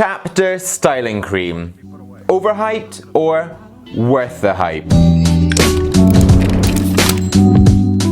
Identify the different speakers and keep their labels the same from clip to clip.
Speaker 1: Chaptr Styling Cream. Overhyped or worth the hype?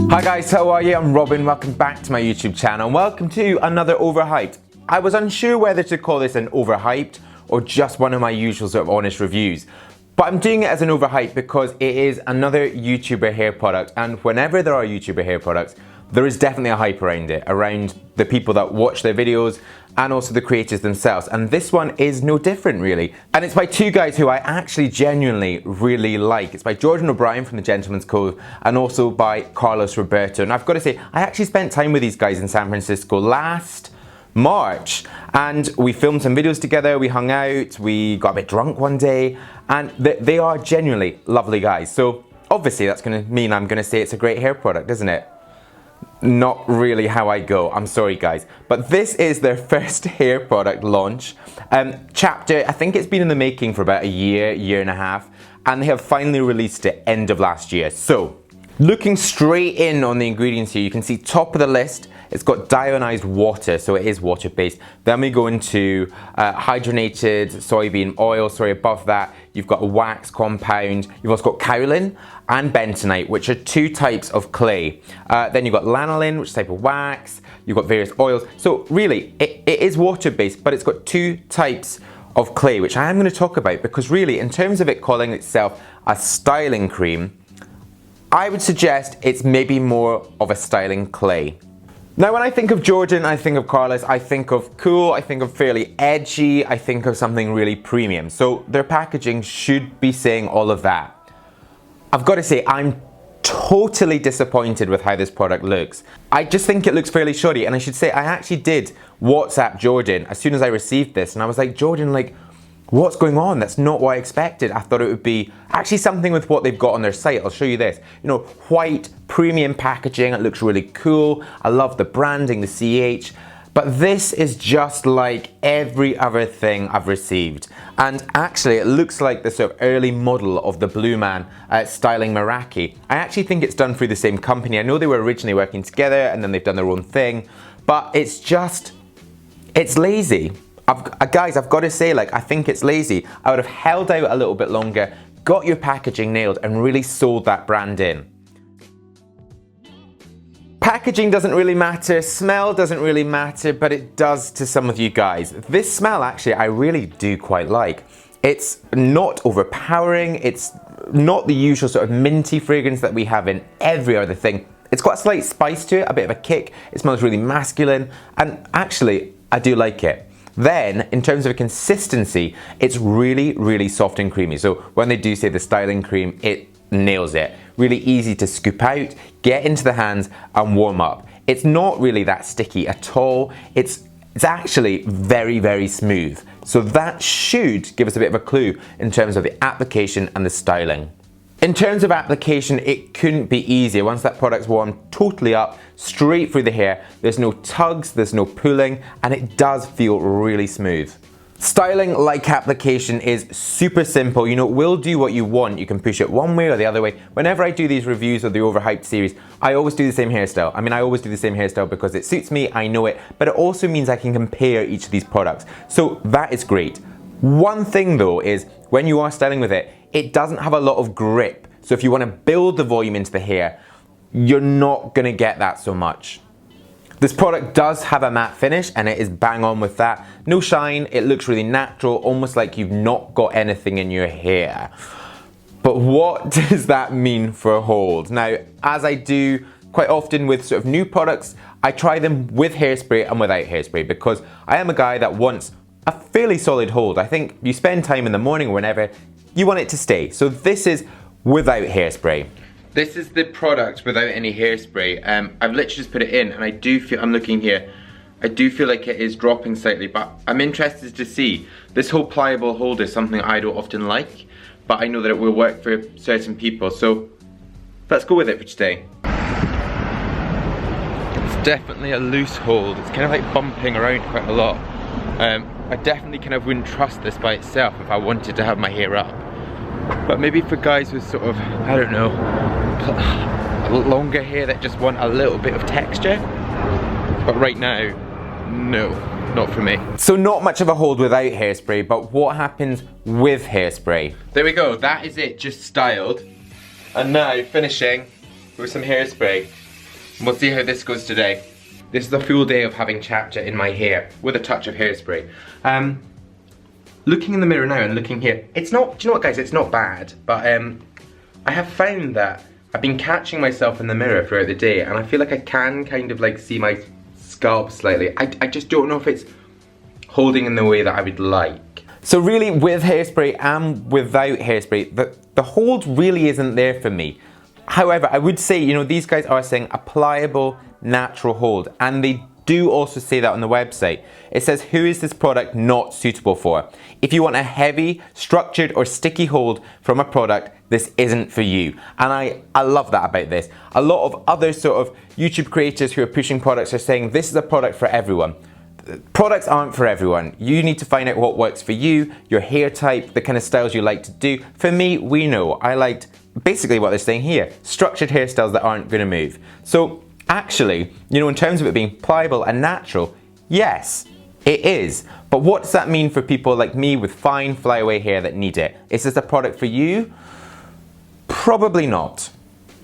Speaker 1: Hi guys, how are you? I'm Robin, welcome back to my YouTube channel and welcome to another Overhyped. I was unsure whether to call this an Overhyped or just one of my usual sort of honest reviews. But I'm doing it as an Overhyped because it is another YouTuber hair product, and whenever there are YouTuber hair products, there is definitely a hype around it, around the people that watch their videos and also the creators themselves. And this one is no different really. And it's by two guys who I actually genuinely really like. It's by Jordan O'Brien from the Gentleman's Cove and also by Carlos Roberto. And I've got to say, I actually spent time with these guys in San Francisco last March, and we filmed some videos together, we hung out, we got a bit drunk one day, and they are genuinely lovely guys. So obviously that's going to mean I'm going to say it's a great hair product, isn't it? Not really how I go, I'm sorry guys. But this is their first hair product launch. Chaptr, I think it's been in the making for about a year and a half, and they have finally released it end of last year. So, looking straight in on the ingredients here, you can see top of the list, it's got deionized water, so it is water-based. Then we go into hydrogenated soybean oil, above that you've got a wax compound, you've also got kaolin and bentonite, which are two types of clay. Then you've got lanolin, which is a type of wax, you've got various oils. So really, it is water-based, but it's got two types of clay, which I am going to talk about, because really, in terms of it calling itself a styling cream, I would suggest it's maybe more of a styling clay. Now when I think of Jordan, I think of Carlos, I think of cool, I think of fairly edgy, I think of something really premium. So their packaging should be saying all of that. I've got to say, I'm totally disappointed with how this product looks. I just think it looks fairly shoddy, and I should say I actually did WhatsApp Jordan as soon as I received this, and I was like, Jordan, like, what's going on? That's not what I expected. I thought it would be actually something with what they've got on their site. I'll show you this. You know, white, premium packaging. It looks really cool. I love the branding, the CH. But this is just like every other thing I've received. And actually, it looks like the sort of early model of the Blue Man Styling Meraki. I actually think it's done through the same company. I know they were originally working together and then they've done their own thing. But it's just, it's lazy. Guys, I've got to say, like, I think it's lazy. I would have held out a little bit longer, got your packaging nailed, and really sold that brand in. Packaging doesn't really matter, smell doesn't really matter, but it does to some of you guys. This smell, actually, I really do quite like. It's not overpowering, it's not the usual sort of minty fragrance that we have in every other thing. It's got a slight spice to it, a bit of a kick, it smells really masculine, and actually, I do like it. Then, in terms of consistency, it's really, really soft and creamy. So when they do say the styling cream, it nails it. Really easy to scoop out, get into the hands and warm up. It's not really that sticky at all. It's actually very, very smooth. So that should give us a bit of a clue in terms of the application and the styling. In terms of application, it couldn't be easier. Once that product's warmed totally up, straight through the hair, there's no tugs, there's no pulling, and it does feel really smooth. Styling, like application, is super simple. You know, it will do what you want. You can push it one way or the other way. Whenever I do these reviews of the Overhyped series, I always do the same hairstyle. I mean, I always do the same hairstyle because it suits me, I know it, but it also means I can compare each of these products. So that is great. One thing though is, when you are styling with it, it doesn't have a lot of grip. So if you want to build the volume into the hair, you're not going to get that so much. This product does have a matte finish and it is bang on with that. No shine, it looks really natural, almost like you've not got anything in your hair. But what does that mean for a hold? Now, as I do quite often with sort of new products, I try them with hairspray and without hairspray, because I am a guy that wants a fairly solid hold. I think you spend time in the morning or whenever, you want it to stay. So this is without hairspray. This is the product without any hairspray. I've literally just put it in and I do feel, I'm looking here, I do feel like it is dropping slightly, but I'm interested to see. This whole pliable hold is something I don't often like, but I know that it will work for certain people, so let's go with it for today. It's definitely a loose hold. It's kind of like bumping around quite a lot. I definitely kind of wouldn't trust this by itself if I wanted to have my hair up. But maybe for guys with sort of, I don't know, longer hair that just want a little bit of texture. But right now, no. not for me. So not much of a hold without hairspray, but what happens with hairspray? There we go, that is it, just styled. And now finishing with some hairspray. We'll see how this goes today. This is the full day of having Chaptr in my hair with a touch of hairspray. Looking in the mirror now and looking here, it's not, do you know what guys, it's not bad, but I have found that I've been catching myself in the mirror throughout the day and I feel like I can kind of like see my scalp slightly. I just don't know if it's holding in the way that I would like. So really with hairspray and without hairspray, the hold really isn't there for me. However, I would say, you know, these guys are saying a pliable, natural hold, and they do also say that on the website. It says, who is this product not suitable for? If you want a heavy, structured or sticky hold from a product, this isn't for you. And I love that about this. A lot of other sort of YouTube creators who are pushing products are saying this is a product for everyone. Products aren't for everyone. You need to find out what works for you, your hair type, the kind of styles you like to do. For me, we know I liked basically what they're saying here, structured hairstyles that aren't gonna move. So actually, you know, in terms of it being pliable and natural, yes, it is. But what does that mean for people like me with fine flyaway hair that need it? Is this a product for you? Probably not.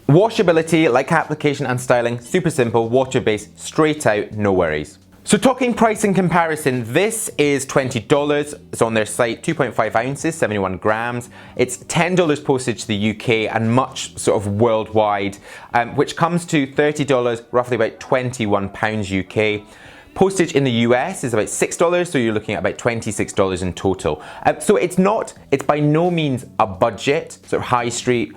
Speaker 1: Washability, like application and styling, super simple, water-based, straight out, no worries. So talking price in comparison, this is $20. It's on their site, 2.5 ounces, 71 grams. It's $10 postage to the UK and much sort of worldwide, which comes to $30, roughly about £21 UK. Postage in the US is about $6, so you're looking at about $26 in total. So it's by no means a budget, sort of high street,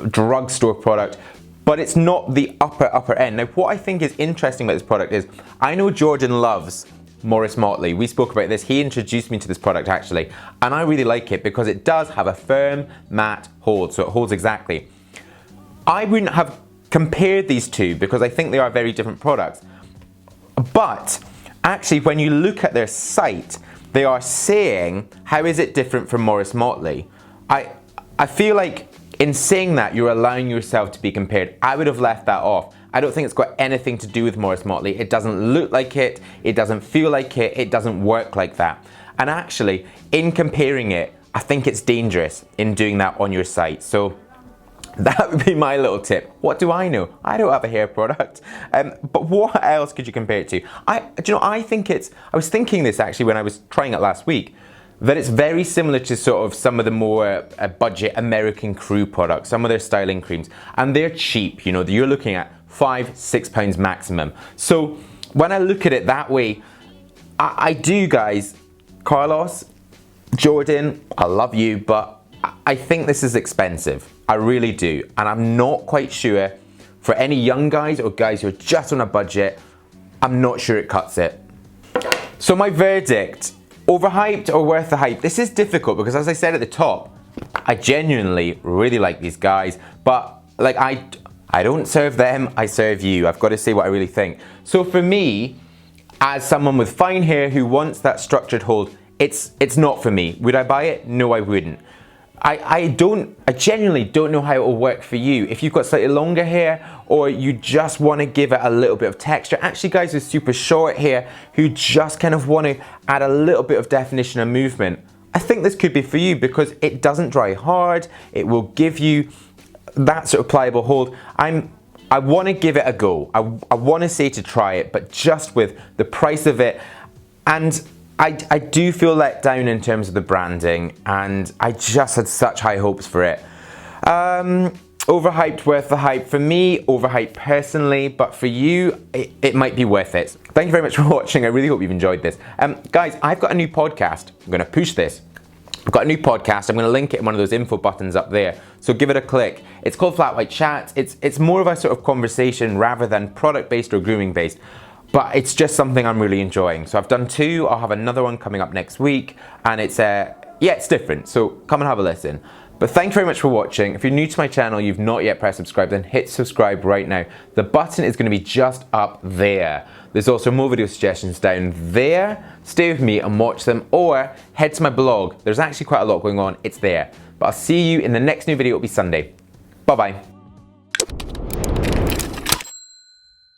Speaker 1: drugstore product, but it's not the upper end. Now what I think is interesting about this product is, I know Jordan loves Morris Motley. We spoke about this, he introduced me to this product actually, and I really like it because it does have a firm, matte hold, so it holds exactly. I wouldn't have compared these two because I think they are very different products. But actually when you look at their site, they are saying, how is it different from Morris Motley? I feel like in saying that, you're allowing yourself to be compared. I would have left that off. I don't think it's got anything to do with Morris Motley. It doesn't look like it doesn't feel like it doesn't work like that. And actually, in comparing it, I think it's dangerous in doing that on your site. So that would be my little tip. What do I know? I don't have a hair product. But what else could you compare it to? I was thinking this actually when I was trying it last week, that it's very similar to sort of some of the more budget American Crew products, some of their styling creams, and they're cheap, you know, you're looking at £5–6 maximum. So when I look at it that way, I do, guys. Carlos, Jordan, I love you, but I think this is expensive. I really do, and I'm not quite sure for any young guys or guys who are just on a budget, I'm not sure it cuts it. So my verdict, overhyped or worth the hype? This is difficult because, as I said at the top, I genuinely really like these guys, but like I don't serve them, I serve you. I've got to say what I really think. So for me, as someone with fine hair who wants that structured hold, it's not for me. Would I buy it? No, I wouldn't. I genuinely don't know how it will work for you. If you've got slightly longer hair or you just want to give it a little bit of texture. Actually, guys with super short hair who just kind of want to add a little bit of definition and movement, I think this could be for you because it doesn't dry hard. It will give you that sort of pliable hold. I want to give it a go. I want to say to try it, but just with the price of it, and I do feel let down in terms of the branding, and I just had such high hopes for it. Overhyped, worth the hype. For me, overhyped personally, but for you, it might be worth it. Thank you very much for watching. I really hope you've enjoyed this. Guys, I've got a new podcast. I'm gonna push this. I've got a new podcast. I'm gonna link it in one of those info buttons up there. So give it a click. It's called Flat White Chat. It's more of a sort of conversation rather than product-based or grooming-based. But it's just something I'm really enjoying. So I've done 2, I'll have another one coming up next week, and it's different, so come and have a listen. But thank you very much for watching. If you're new to my channel, you've not yet pressed subscribe, then hit subscribe right now. The button is gonna be just up there. There's also more video suggestions down there. Stay with me and watch them, or head to my blog. There's actually quite a lot going on, it's there. But I'll see you in the next new video, it'll be Sunday. Bye-bye.